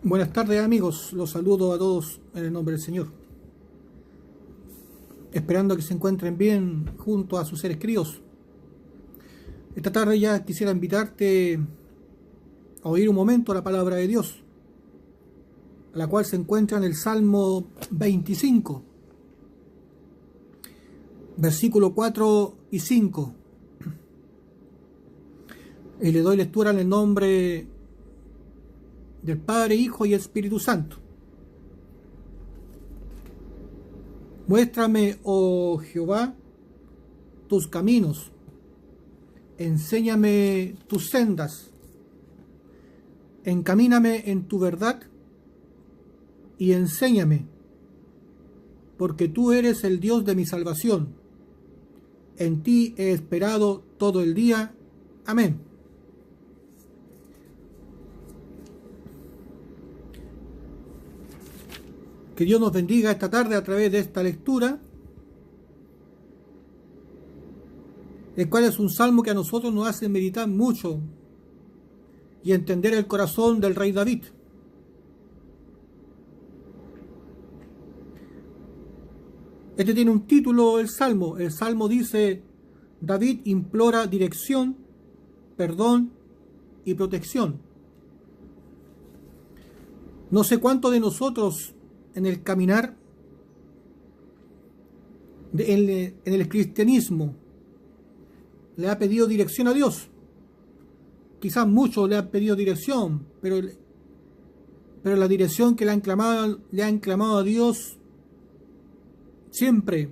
Buenas tardes amigos, los saludo a todos en el nombre del Señor, esperando que se encuentren bien junto a sus seres queridos. Esta tarde ya quisiera invitarte a oír un momento la palabra de Dios, la cual se encuentra en el Salmo 25, versículo 4 y 5. Y le doy lectura en el nombre del Padre, Hijo y Espíritu Santo. Muéstrame, oh Jehová, tus caminos, enséñame tus sendas, encamíname en tu verdad y enséñame, porque tú eres el Dios de mi salvación. En ti he esperado todo el día. Amén. Que Dios nos bendiga esta tarde a través de esta lectura, el cual es un salmo que a nosotros nos hace meditar mucho y entender el corazón del rey David. Este tiene un título, el salmo. El salmo dice: David implora dirección, perdón y protección. No sé cuántos de nosotros en el caminar en el cristianismo le ha pedido dirección a Dios. Quizás muchos le han pedido dirección, pero la dirección que le han clamado a Dios siempre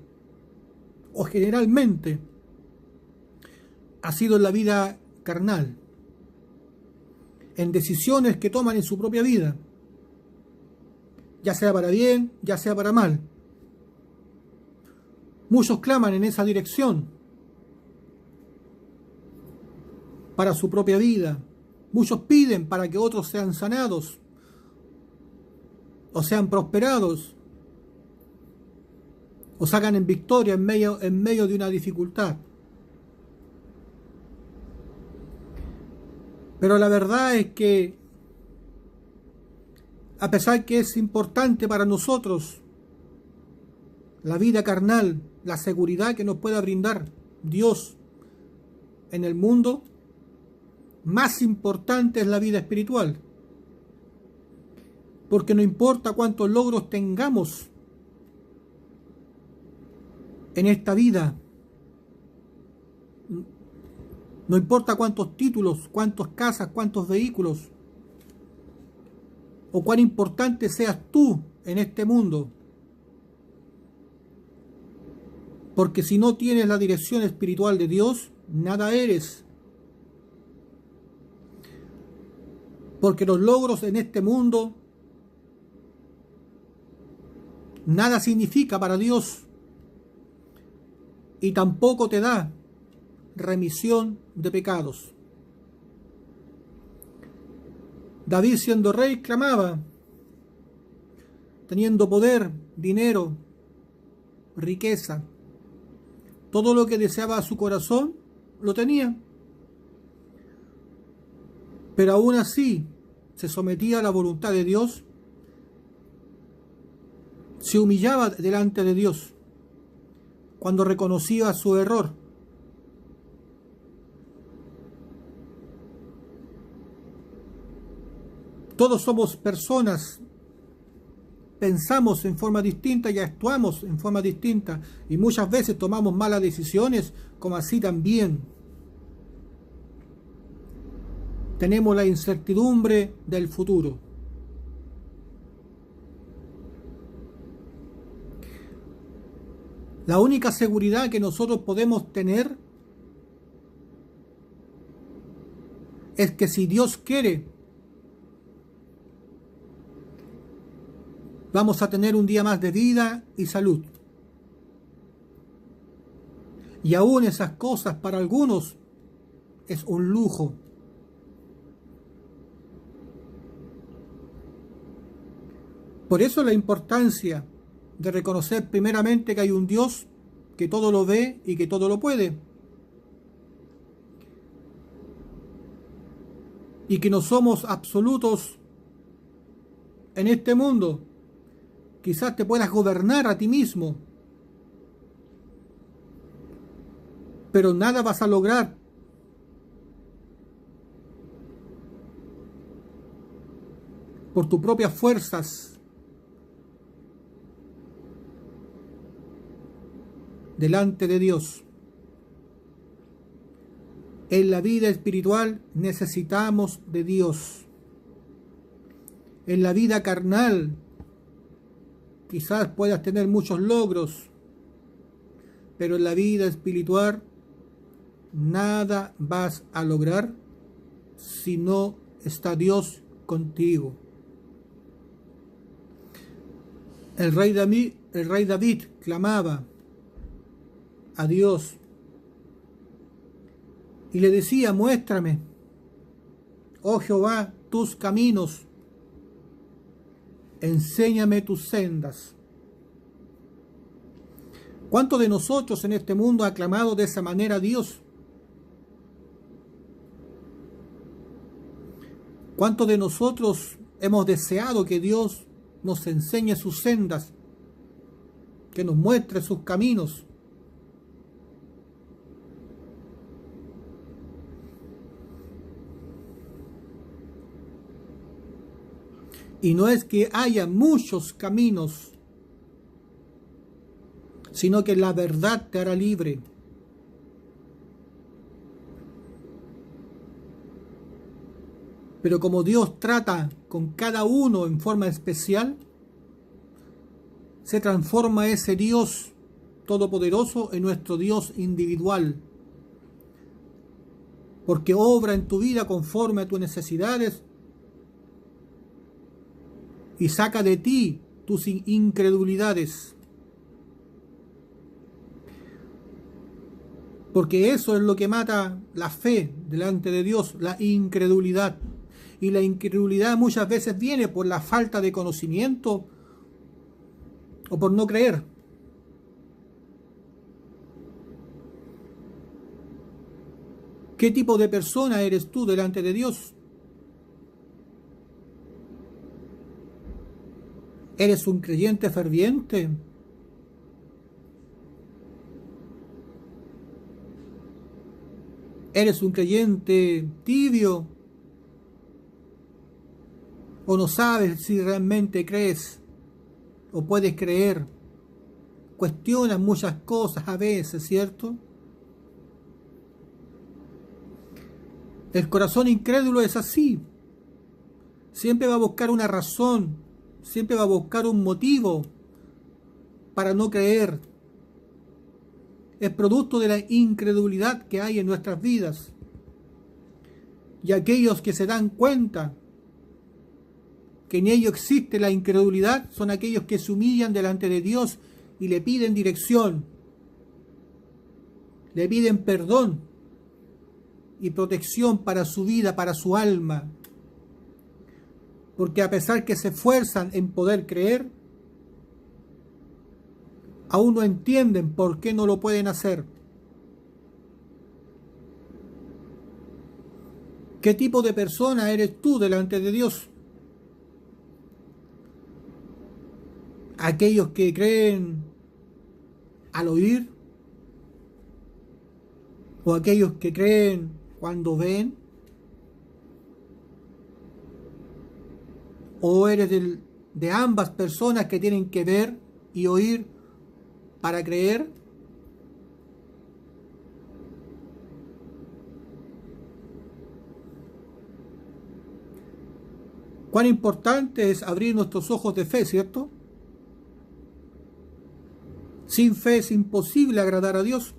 o generalmente ha sido en la vida carnal, en decisiones que toman en su propia vida, ya sea para bien, ya sea para mal. Muchos claman en esa dirección para su propia vida. Muchos piden para que otros sean sanados o sean prosperados o salgan en victoria en medio de una dificultad. Pero la verdad es que, a pesar que es importante para nosotros la vida carnal, la seguridad que nos pueda brindar Dios en el mundo, más importante es la vida espiritual. Porque no importa cuántos logros tengamos en esta vida, no importa cuántos títulos, cuántas casas, cuántos vehículos, o cuán importante seas tú en este mundo, porque si no tienes la dirección espiritual de Dios, nada eres. Porque los logros en este mundo nada significa para Dios y tampoco te da remisión de pecados. David, siendo rey, clamaba, teniendo poder, dinero, riqueza, todo lo que deseaba su corazón lo tenía, pero aún así se sometía a la voluntad de Dios, se humillaba delante de Dios cuando reconocía su error. Todos somos personas, pensamos en forma distinta y actuamos en forma distinta, y muchas veces tomamos malas decisiones, como así también tenemos la incertidumbre del futuro. La única seguridad que nosotros podemos tener es que si Dios quiere, vamos a tener un día más de vida y salud. Y aún esas cosas para algunos es un lujo. Por eso la importancia de reconocer primeramente que hay un Dios que todo lo ve y que todo lo puede. Y que no somos absolutos en este mundo. Quizás te puedas gobernar a ti mismo, pero nada vas a lograr por tus propias fuerzas delante de Dios. En la vida espiritual necesitamos de Dios. En la vida carnal quizás puedas tener muchos logros, pero en la vida espiritual nada vas a lograr si no está Dios contigo. El rey David clamaba a Dios y le decía: muéstrame, oh Jehová, tus caminos, enséñame tus sendas. ¿Cuántos de nosotros en este mundo ha clamado de esa manera a Dios? ¿Cuántos de nosotros hemos deseado que Dios nos enseñe sus sendas, que nos muestre sus caminos? Y no es que haya muchos caminos, sino que la verdad te hará libre. Pero como Dios trata con cada uno en forma especial, se transforma ese Dios todopoderoso en nuestro Dios individual, porque obra en tu vida conforme a tus necesidades y saca de ti tus incredulidades. Porque eso es lo que mata la fe delante de Dios, la incredulidad. Y la incredulidad muchas veces viene por la falta de conocimiento o por no creer. ¿Qué tipo de persona eres tú delante de Dios? ¿Eres un creyente ferviente? ¿Eres un creyente tibio? ¿O no sabes si realmente crees o puedes creer? Cuestionas muchas cosas a veces, ¿cierto? El corazón incrédulo es así. Siempre va a buscar una razón, siempre va a buscar un motivo para no creer. Es producto de la incredulidad que hay en nuestras vidas. Y aquellos que se dan cuenta que en ello existe la incredulidad son aquellos que se humillan delante de Dios y le piden dirección, le piden perdón y protección para su vida, para su alma. Porque a pesar que se esfuerzan en poder creer, aún no entienden por qué no lo pueden hacer. ¿Qué tipo de persona eres tú delante de Dios? ¿Aquellos que creen al oír? ¿O aquellos que creen cuando ven? ¿O eres de ambas personas que tienen que ver y oír para creer? Cuán importante es abrir nuestros ojos de fe, ¿cierto? Sin fe es imposible agradar a Dios.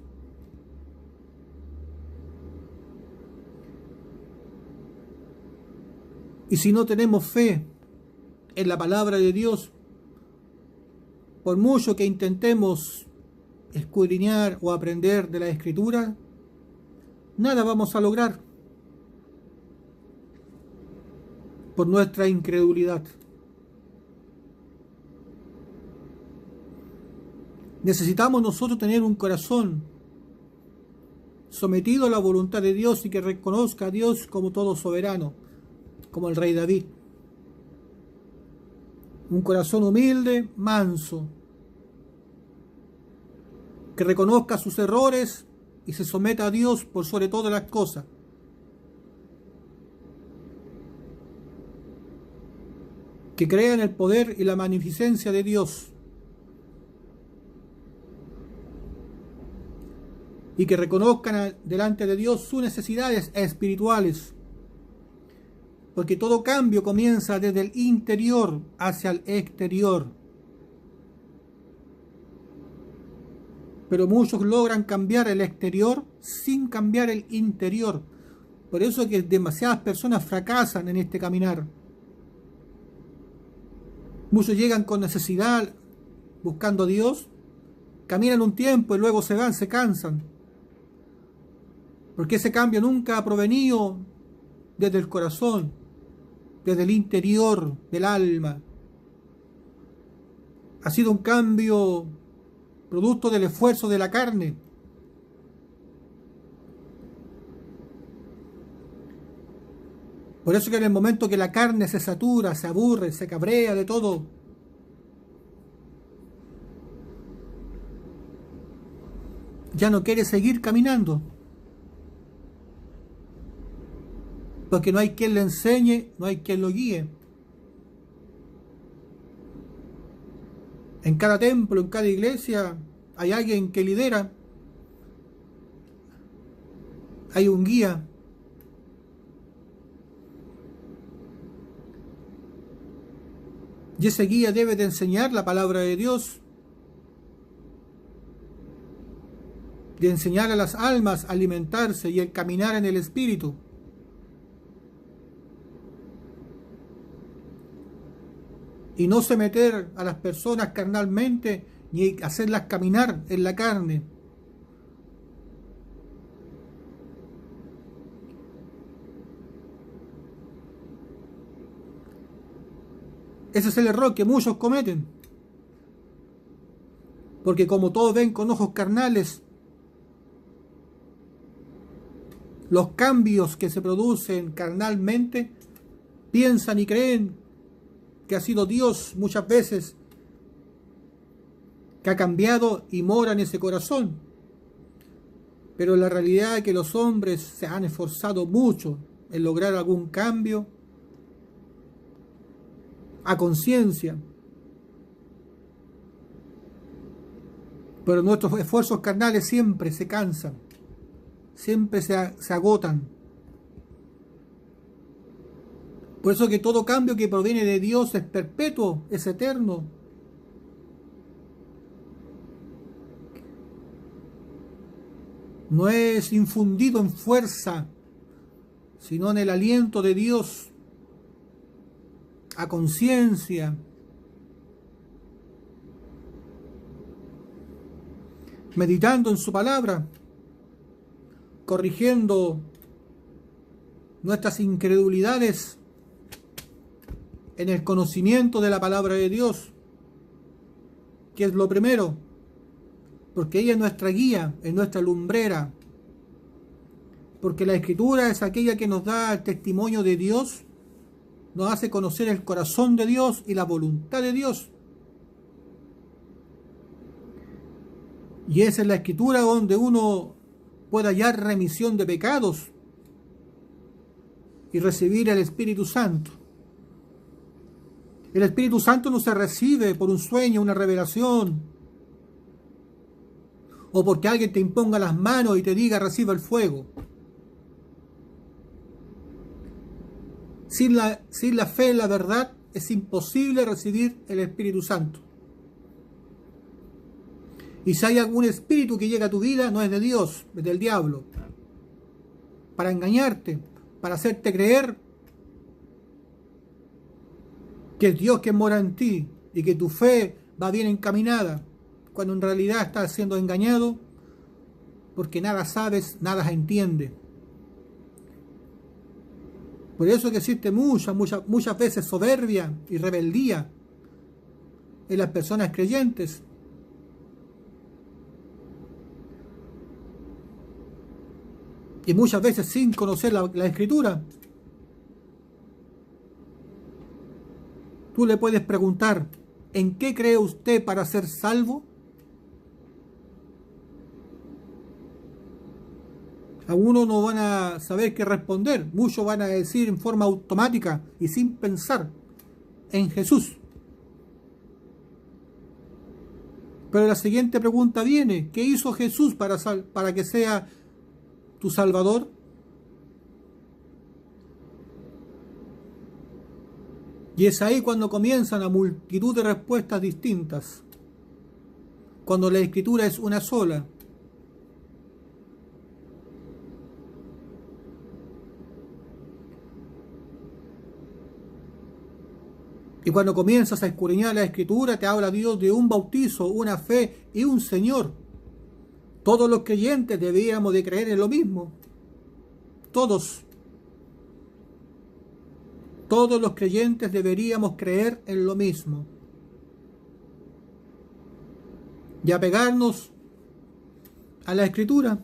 Y si no tenemos fe en la palabra de Dios, por mucho que intentemos escudriñar o aprender de la Escritura, nada vamos a lograr por nuestra incredulidad. Necesitamos nosotros tener un corazón sometido a la voluntad de Dios y que reconozca a Dios como todo soberano, como el rey David. Un corazón humilde, manso, que reconozca sus errores y se someta a Dios por sobre todas las cosas. Que crea en el poder y la magnificencia de Dios. Y que reconozcan delante de Dios sus necesidades espirituales. Porque todo cambio comienza desde el interior hacia el exterior. Pero muchos logran cambiar el exterior sin cambiar el interior. Por eso es que demasiadas personas fracasan en este caminar. Muchos llegan con necesidad buscando a Dios, caminan un tiempo y luego se van, se cansan. Porque ese cambio nunca ha provenido desde el corazón, desde el interior del alma. Ha sido un cambio producto del esfuerzo de la carne. Por eso que en el momento que la carne se satura, se aburre, se cabrea de todo, ya no quiere seguir caminando. Porque no hay quien le enseñe, no hay quien lo guíe. En cada templo, en cada iglesia, hay alguien que lidera. Hay un guía. Y ese guía debe de enseñar la palabra de Dios. De enseñar a las almas a alimentarse y el caminar en el Espíritu. Y no someter a las personas carnalmente ni hacerlas caminar en la carne. Ese es el error que muchos cometen. Porque como todos ven con ojos carnales, los cambios que se producen carnalmente, piensan y creen que ha sido Dios muchas veces que ha cambiado y mora en ese corazón. Pero la realidad es que los hombres se han esforzado mucho en lograr algún cambio a conciencia. Pero nuestros esfuerzos carnales siempre se cansan, siempre se agotan. Por eso que todo cambio que proviene de Dios es perpetuo, es eterno. No es infundido en fuerza, sino en el aliento de Dios, a conciencia. Meditando en su palabra, corrigiendo nuestras incredulidades en el conocimiento de la palabra de Dios, que es lo primero, porque ella es nuestra guía, es nuestra lumbrera, porque la Escritura es aquella que nos da el testimonio de Dios, nos hace conocer el corazón de Dios y la voluntad de Dios. Y esa es la Escritura donde uno puede hallar remisión de pecados y recibir el Espíritu Santo. El Espíritu Santo no se recibe por un sueño, una revelación, o porque alguien te imponga las manos y te diga reciba el fuego. Sin la fe en la verdad es imposible recibir el Espíritu Santo. Y si hay algún espíritu que llega a tu vida, no es de Dios, es del diablo, para engañarte, para hacerte creer que es Dios quien mora en ti y que tu fe va bien encaminada, cuando en realidad estás siendo engañado porque nada sabes, nada entiendes. Por eso que existe muchas veces soberbia y rebeldía en las personas creyentes. Y muchas veces sin conocer la Escritura. Tú le puedes preguntar, ¿en qué cree usted para ser salvo? Algunos no van a saber qué responder, muchos van a decir en forma automática y sin pensar en Jesús. Pero la siguiente pregunta viene, ¿qué hizo Jesús para que sea tu Salvador? Y es ahí cuando comienzan la multitud de respuestas distintas, cuando la Escritura es una sola. Y cuando comienzas a escudriñar la Escritura, te habla Dios de un bautizo, una fe y un Señor. Todos los creyentes deberíamos de creer en lo mismo. Todos los creyentes deberíamos creer en lo mismo. Y apegarnos a la Escritura.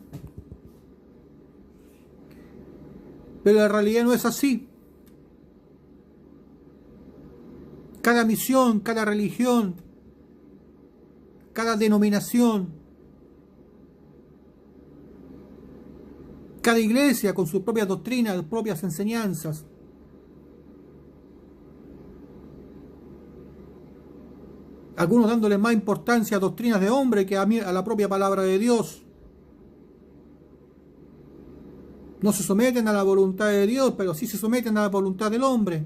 Pero la realidad no es así. Cada misión, cada religión, cada denominación, cada iglesia con sus propias doctrinas, propias enseñanzas, algunos dándole más importancia a doctrinas de hombre que a la propia palabra de Dios. No se someten a la voluntad de Dios, pero sí se someten a la voluntad del hombre.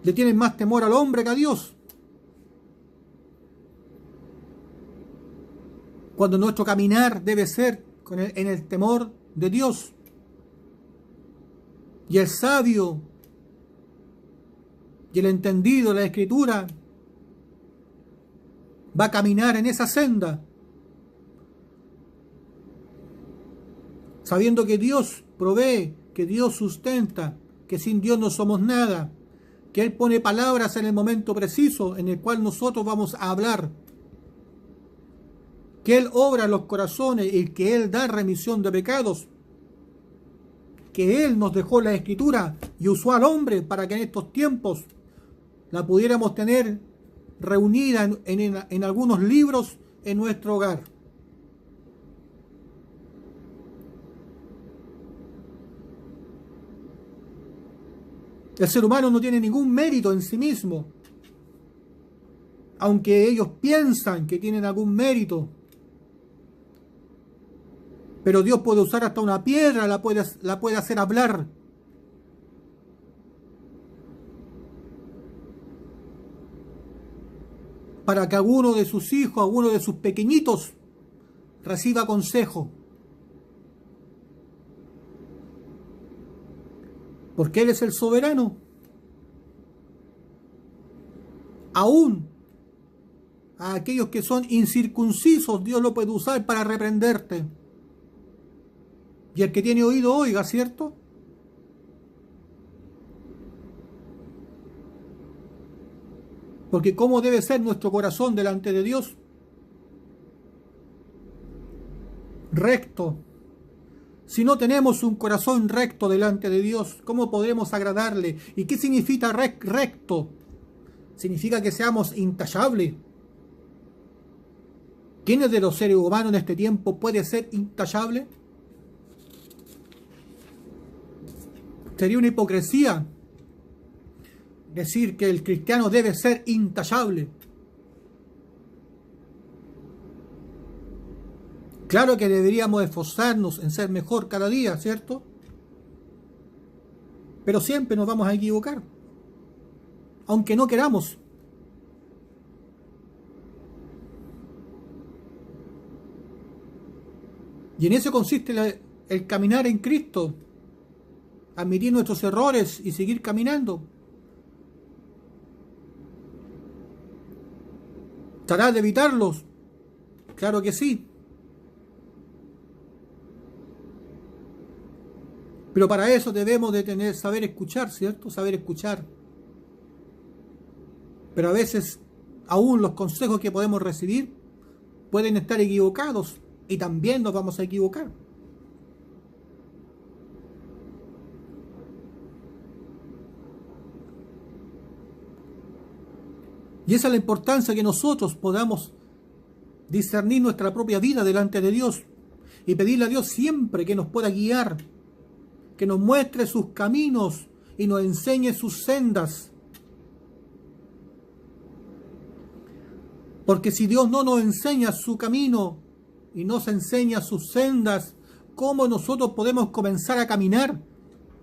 Le tienen más temor al hombre que a Dios. Cuando nuestro caminar debe ser en el temor de Dios. Y el sabio y el entendido de la Escritura va a caminar en esa senda, sabiendo que Dios provee, que Dios sustenta, que sin Dios no somos nada, que Él pone palabras en el momento preciso en el cual nosotros vamos a hablar, que Él obra en los corazones y que Él da remisión de pecados, que Él nos dejó la Escritura y usó al hombre para que en estos tiempos la pudiéramos tener reunida en algunos libros en nuestro hogar. El ser humano no tiene ningún mérito en sí mismo, aunque ellos piensan que tienen algún mérito. Pero Dios puede usar hasta una piedra, la puede hacer hablar. Para que alguno de sus hijos, alguno de sus pequeñitos, reciba consejo. Porque Él es el soberano. Aún a aquellos que son incircuncisos, Dios lo puede usar para reprenderte. Y el que tiene oído, oiga, ¿cierto? Porque ¿cómo debe ser nuestro corazón delante de Dios? Recto. Si no tenemos un corazón recto delante de Dios, ¿cómo podremos agradarle? ¿Y qué significa recto? Significa que seamos intachables. ¿Quién de los seres humanos en este tiempo puede ser intachable? Sería una hipocresía decir que el cristiano debe ser intachable. Claro que deberíamos esforzarnos en ser mejor cada día, ¿cierto? Pero siempre nos vamos a equivocar, aunque no queramos. Y en eso consiste el caminar en Cristo, admitir nuestros errores y seguir caminando. ¿Tratarás de evitarlos? Claro que sí. Pero para eso debemos de saber escuchar, ¿cierto? Saber escuchar. Pero a veces aún los consejos que podemos recibir pueden estar equivocados y también nos vamos a equivocar. Y esa es la importancia, que nosotros podamos discernir nuestra propia vida delante de Dios y pedirle a Dios siempre que nos pueda guiar, que nos muestre sus caminos y nos enseñe sus sendas. Porque si Dios no nos enseña su camino y nos enseña sus sendas, ¿cómo nosotros podemos comenzar a caminar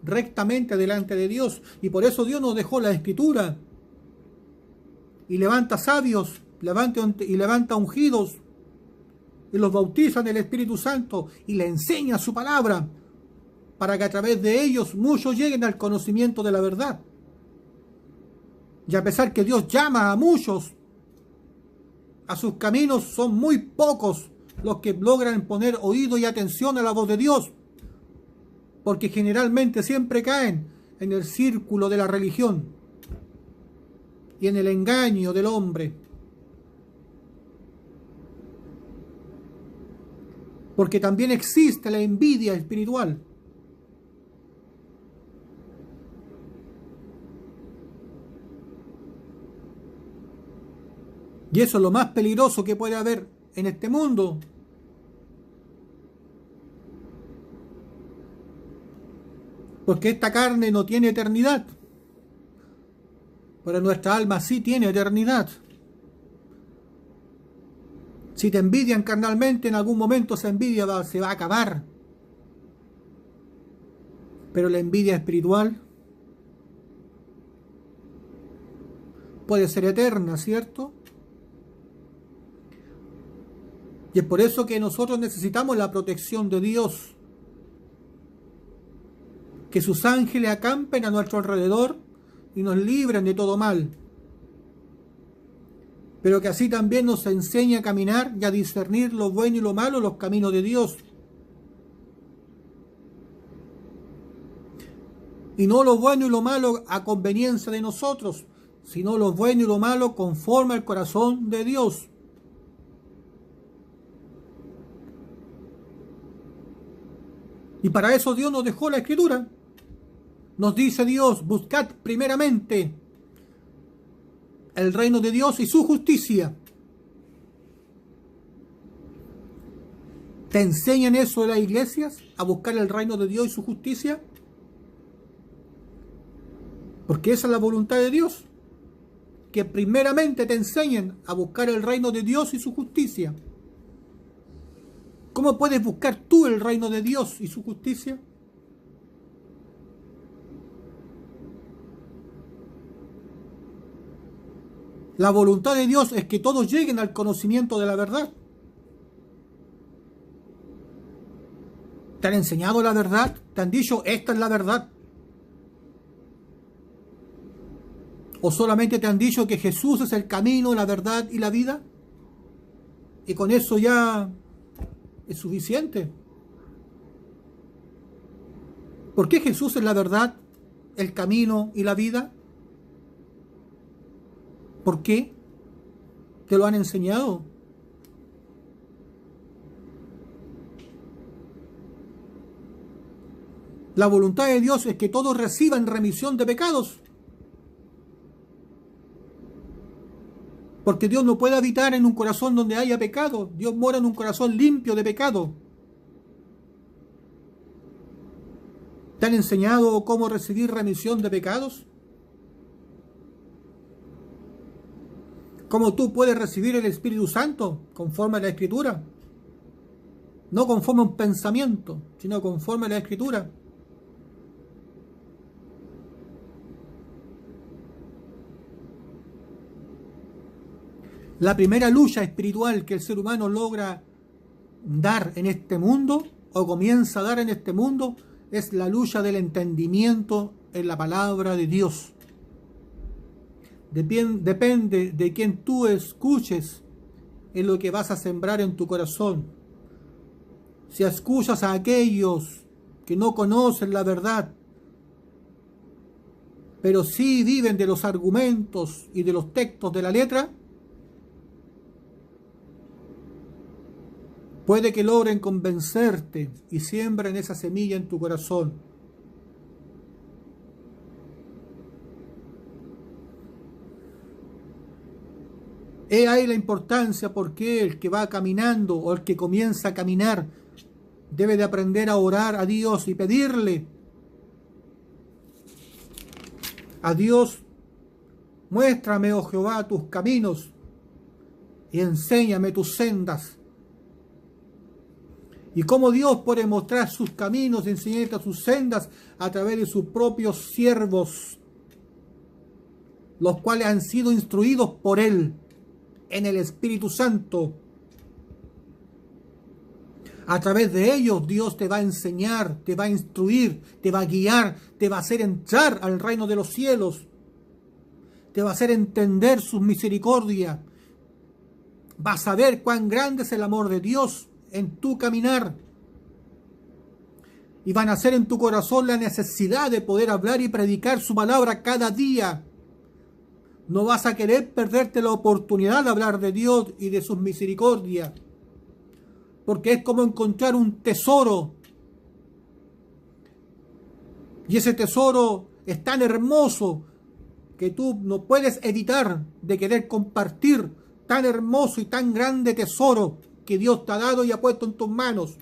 rectamente delante de Dios? Y por eso Dios nos dejó la Escritura. Y levanta sabios, levanta ungidos, y los bautiza en el Espíritu Santo, y le enseña su palabra, para que a través de ellos muchos lleguen al conocimiento de la verdad. Y a pesar que Dios llama a muchos a sus caminos, son muy pocos los que logran poner oído y atención a la voz de Dios, porque generalmente siempre caen en el círculo de la religión y en el engaño del hombre. Porque también existe la envidia espiritual. Y eso es lo más peligroso que puede haber en este mundo. Porque esta carne no tiene eternidad, pero nuestra alma sí tiene eternidad. Si te envidian carnalmente, en algún momento esa envidia se va a acabar. Pero la envidia espiritual puede ser eterna, ¿cierto? Y es por eso que nosotros necesitamos la protección de Dios. Que sus ángeles acampen a nuestro alrededor y nos libren de todo mal. Pero que así también nos enseñe a caminar y a discernir lo bueno y lo malo, los caminos de Dios. Y no lo bueno y lo malo a conveniencia de nosotros, sino lo bueno y lo malo conforme al corazón de Dios. Y para eso Dios nos dejó la Escritura. Nos dice Dios: buscad primeramente el reino de Dios y su justicia. ¿Te enseñan eso en las iglesias? ¿A buscar el reino de Dios y su justicia? Porque esa es la voluntad de Dios. Que primeramente te enseñen a buscar el reino de Dios y su justicia. ¿Cómo puedes buscar tú el reino de Dios y su justicia? La voluntad de Dios es que todos lleguen al conocimiento de la verdad. ¿Te han enseñado la verdad? ¿Te han dicho esta es la verdad? ¿O solamente te han dicho que Jesús es el camino, la verdad y la vida? Y con eso ya es suficiente. ¿Por qué Jesús es la verdad, el camino y la vida? ¿Por qué? ¿Te lo han enseñado? La voluntad de Dios es que todos reciban remisión de pecados. Porque Dios no puede habitar en un corazón donde haya pecado. Dios mora en un corazón limpio de pecado. ¿Te han enseñado cómo recibir remisión de pecados? ¿Cómo tú puedes recibir el Espíritu Santo conforme a la Escritura? No conforme a un pensamiento, sino conforme a la Escritura. La primera lucha espiritual que el ser humano logra dar en este mundo, o comienza a dar en este mundo, es la lucha del entendimiento en la palabra de Dios. Depende de quien tú escuches en lo que vas a sembrar en tu corazón. Si escuchas a aquellos que no conocen la verdad, pero sí viven de los argumentos y de los textos de la letra, puede que logren convencerte y siembren esa semilla en tu corazón. He ahí la importancia porque el que va caminando o el que comienza a caminar debe de aprender a orar a Dios y pedirle a Dios: muéstrame, oh Jehová, tus caminos y enséñame tus sendas. Y cómo Dios puede mostrar sus caminos y enseñarte sus sendas a través de sus propios siervos, los cuales han sido instruidos por Él en el Espíritu Santo. A través de ellos Dios te va a enseñar, te va a instruir, te va a guiar, te va a hacer entrar al reino de los cielos, te va a hacer entender sus misericordias. Vas a ver cuán grande es el amor de Dios en tu caminar. Y van a hacer en tu corazón la necesidad de poder hablar y predicar su palabra cada día. No vas a querer perderte la oportunidad de hablar de Dios y de sus misericordias, porque es como encontrar un tesoro. Y ese tesoro es tan hermoso que tú no puedes evitar de querer compartir tan hermoso y tan grande tesoro que Dios te ha dado y ha puesto en tus manos.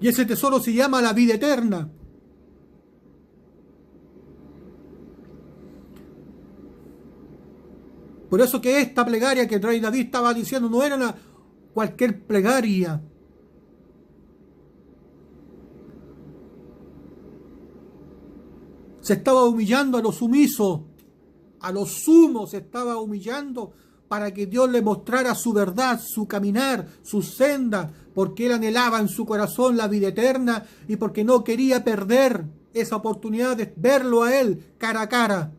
Y ese tesoro se llama la vida eterna. Por eso que esta plegaria que el rey David estaba diciendo no era cualquier plegaria. Se estaba humillando a los sumisos, a los sumos se estaba humillando para que Dios le mostrara su verdad, su caminar, su senda, porque él anhelaba en su corazón la vida eterna y porque no quería perder esa oportunidad de verlo a él cara a cara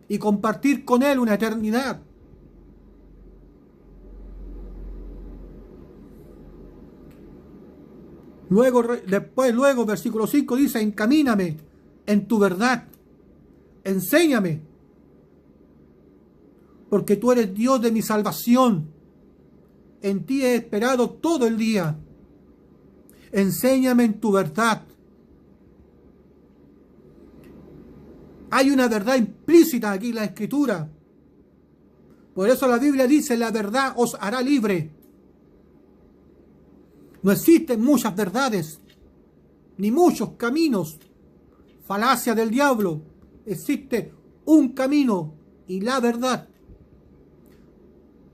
y compartir con él una eternidad. Luego, versículo 5 dice: encamíname en tu verdad, enséñame, porque tú eres Dios de mi salvación. En ti he esperado todo el día. Enséñame en tu verdad. Hay una verdad implícita aquí en la Escritura. Por eso la Biblia dice: la verdad os hará libre. No existen muchas verdades, ni muchos caminos. Falacia del diablo. Existe un camino y la verdad.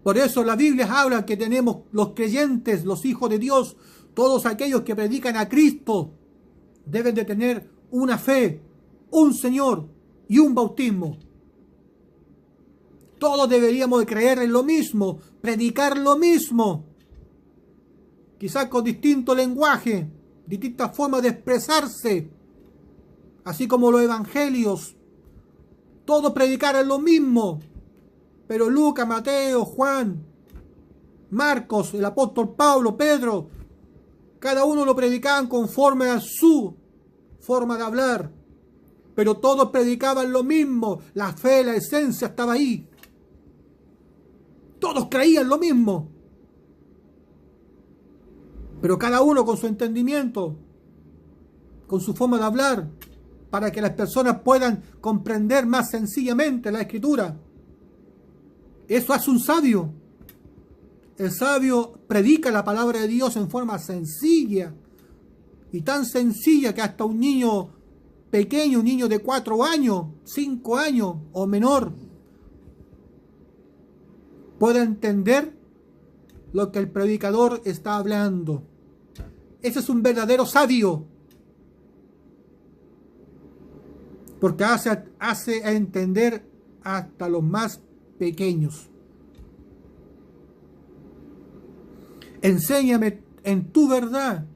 Por eso la Biblia habla que tenemos los creyentes, los hijos de Dios, todos aquellos que predican a Cristo, deben de tener una fe, un Señor y un bautismo. Todos deberíamos de creer en lo mismo, predicar lo mismo, quizás con distinto lenguaje, distintas formas de expresarse, así como los evangelios. Todos predicaran lo mismo, pero Lucas, Mateo, Juan, Marcos, el apóstol Pablo, Pedro, cada uno lo predicaban conforme a su forma de hablar, pero todos predicaban lo mismo. La fe, la esencia estaba ahí. Todos creían lo mismo, pero cada uno con su entendimiento, con su forma de hablar, para que las personas puedan comprender más sencillamente la Escritura. Eso hace un sabio. El sabio predica la palabra de Dios en forma sencilla, y tan sencilla que hasta un niño pequeño, un niño de 4 años, 5 años o menor, pueda entender lo que el predicador está hablando. Ese es un verdadero sabio, porque hace a entender hasta los más pequeños. Enséñame en tu verdad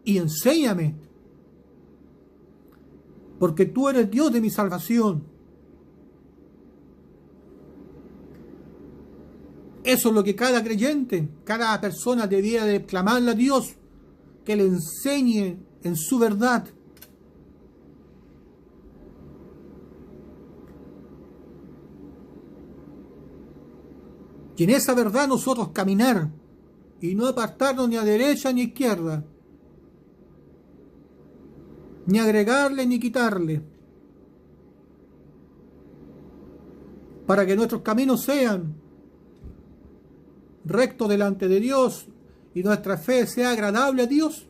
y enséñame, porque tú eres Dios de mi salvación. Eso es lo que cada creyente, cada persona debiera de clamarle a Dios, que le enseñe en su verdad. Y en esa verdad nosotros caminar y no apartarnos ni a derecha ni a izquierda, ni agregarle ni quitarle. para que nuestros caminos sean rectos delante de Dios y nuestra fe sea agradable a Dios.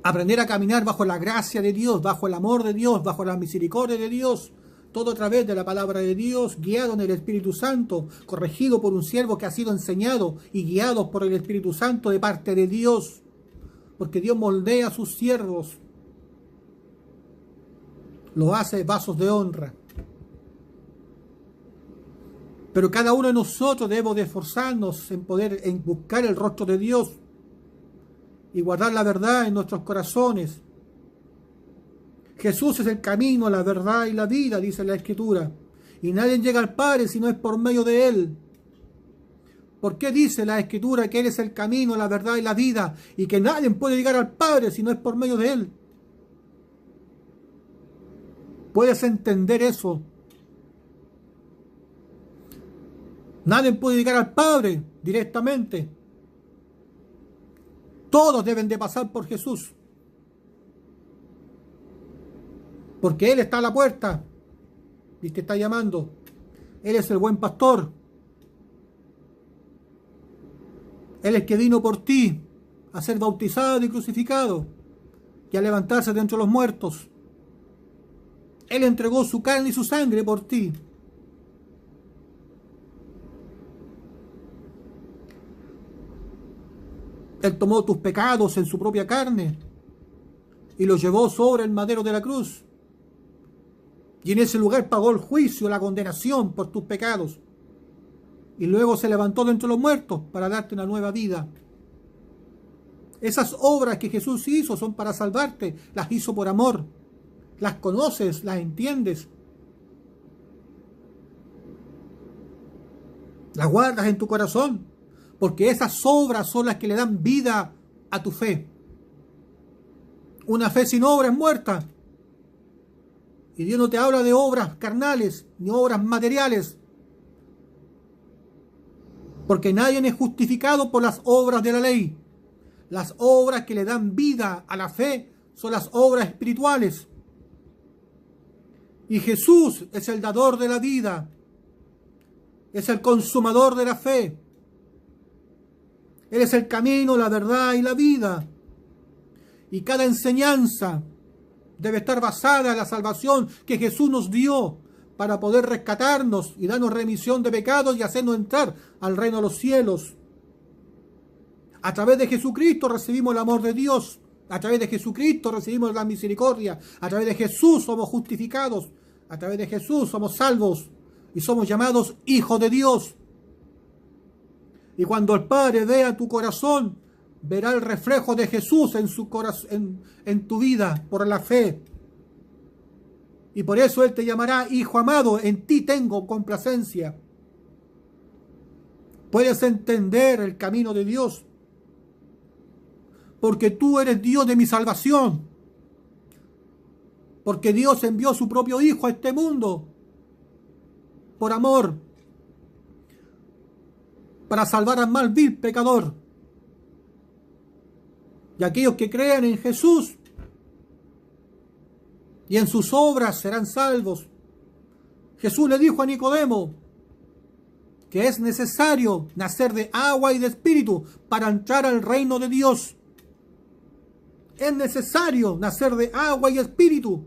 Aprender a caminar bajo la gracia de Dios, bajo el amor de Dios, bajo la misericordia de Dios, todo a través de la palabra de Dios, guiado en el Espíritu Santo, corregido por un siervo que ha sido enseñado y guiado por el Espíritu Santo de parte de Dios, porque Dios moldea a sus siervos, los hace vasos de honra. Pero cada uno de nosotros debemos de esforzarnos en buscar el rostro de Dios y guardar la verdad en nuestros corazones. Jesús es el camino, la verdad y la vida, dice la Escritura. Y nadie llega al Padre si no es por medio de Él. ¿Por qué dice la Escritura que Él es el camino, la verdad y la vida? Y que nadie puede llegar al Padre si no es por medio de Él. ¿Puedes entender eso? Nadie puede llegar al Padre directamente. Todos deben de pasar por Jesús. Porque Él está a la puerta y te está llamando. Él es el buen pastor. Él es el que vino por ti a ser bautizado y crucificado y a levantarse de entre los muertos. Él entregó su carne y su sangre por ti. Él tomó tus pecados en su propia carne y los llevó sobre el madero de la cruz. Y en ese lugar pagó el juicio, la condenación por tus pecados. Y luego se levantó de entre los muertos para darte una nueva vida. Esas obras que Jesús hizo son para salvarte. Las hizo por amor. Las conoces, las entiendes. Las guardas en tu corazón. Porque esas obras son las que le dan vida a tu fe. Una fe sin obra es muerta. Y Dios no te habla de obras carnales, ni obras materiales. Porque nadie es justificado por las obras de la ley. Las obras que le dan vida a la fe son las obras espirituales. Y Jesús es el dador de la vida. Es el consumador de la fe. Él es el camino, la verdad y la vida. Y cada enseñanza debe estar basada en la salvación que Jesús nos dio para poder rescatarnos y darnos remisión de pecados y hacernos entrar al reino de los cielos. A través de Jesucristo recibimos el amor de Dios. A través de Jesucristo recibimos la misericordia. A través de Jesús somos justificados. A través de Jesús somos salvos y somos llamados hijos de Dios. Y cuando el Padre vea tu corazón, verá el reflejo de Jesús en su corazón, en tu vida, por la fe. Y por eso Él te llamará hijo amado, en ti tengo complacencia. Puedes entender el camino de Dios, porque tú eres Dios de mi salvación. Porque Dios envió a su propio Hijo a este mundo, por amor, para salvar al mal vil pecador. Y aquellos que crean en Jesús y en sus obras serán salvos. Jesús le dijo a Nicodemo que es necesario nacer de agua y de espíritu para entrar al reino de Dios. Es necesario nacer de agua y espíritu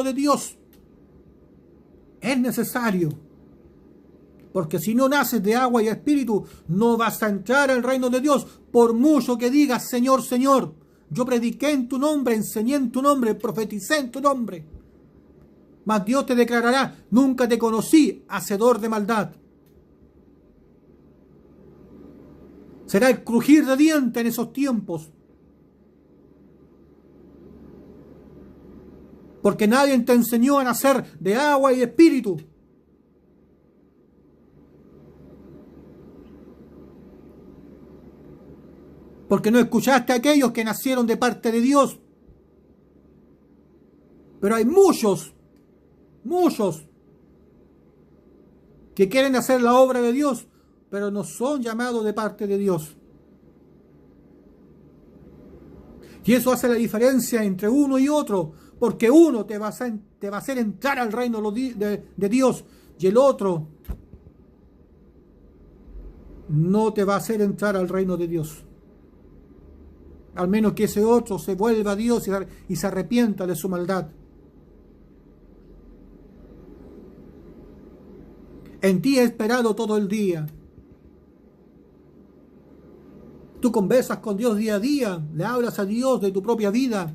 de Dios. Es necesario. Porque si no naces de agua y espíritu, no vas a entrar al reino de Dios. Por mucho que digas, Señor, Señor, yo prediqué en tu nombre, enseñé en tu nombre, profeticé en tu nombre. Mas Dios te declarará, nunca te conocí, hacedor de maldad. Será el crujir de dientes en esos tiempos. Porque nadie te enseñó a nacer de agua y espíritu. Porque no escuchaste a aquellos que nacieron de parte de Dios. Pero hay muchos que quieren hacer la obra de Dios, pero no son llamados de parte de Dios. Y eso hace la diferencia entre uno y otro, Porque uno te va a hacer entrar al reino de Dios y el otro no te va a hacer entrar al reino de Dios. Al menos que ese otro se vuelva a Dios y se arrepienta de su maldad. En ti he esperado todo el día. Tú conversas con Dios día a día, le hablas a Dios de tu propia vida,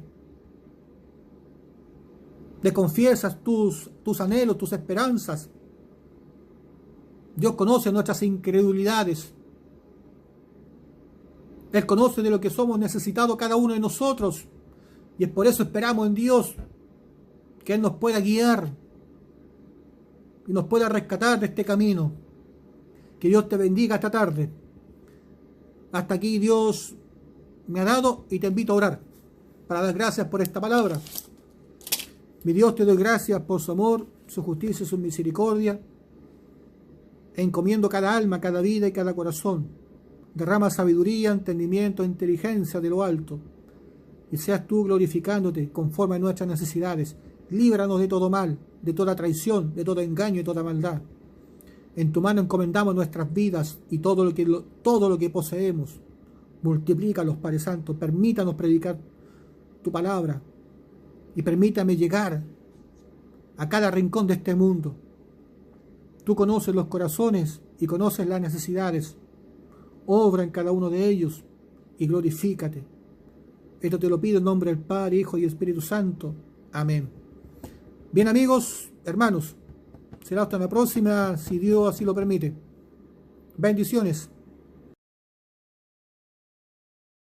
le confiesas tus anhelos, tus esperanzas. Dios conoce nuestras incredulidades. Él conoce de lo que somos necesitados cada uno de nosotros. Y es por eso esperamos en Dios, que Él nos pueda guiar y nos pueda rescatar de este camino. Que Dios te bendiga esta tarde. Hasta aquí Dios me ha dado y te invito a orar para dar gracias por esta palabra. Mi Dios, te doy gracias por su amor, su justicia y su misericordia. Encomiendo cada alma, cada vida y cada corazón. Derrama sabiduría, entendimiento, inteligencia de lo alto. Y seas tú glorificándote conforme a nuestras necesidades. Líbranos de todo mal, de toda traición, de todo engaño y toda maldad. En tu mano encomendamos nuestras vidas y todo lo que poseemos. Multiplícalos, Padre Santo. Permítanos predicar tu palabra. Y permítame llegar a cada rincón de este mundo. Tú conoces los corazones y conoces las necesidades. Obra en cada uno de ellos y glorifícate. Esto te lo pido en nombre del Padre, Hijo y Espíritu Santo. Amén. Bien, amigos, hermanos, será hasta la próxima, si Dios así lo permite. Bendiciones.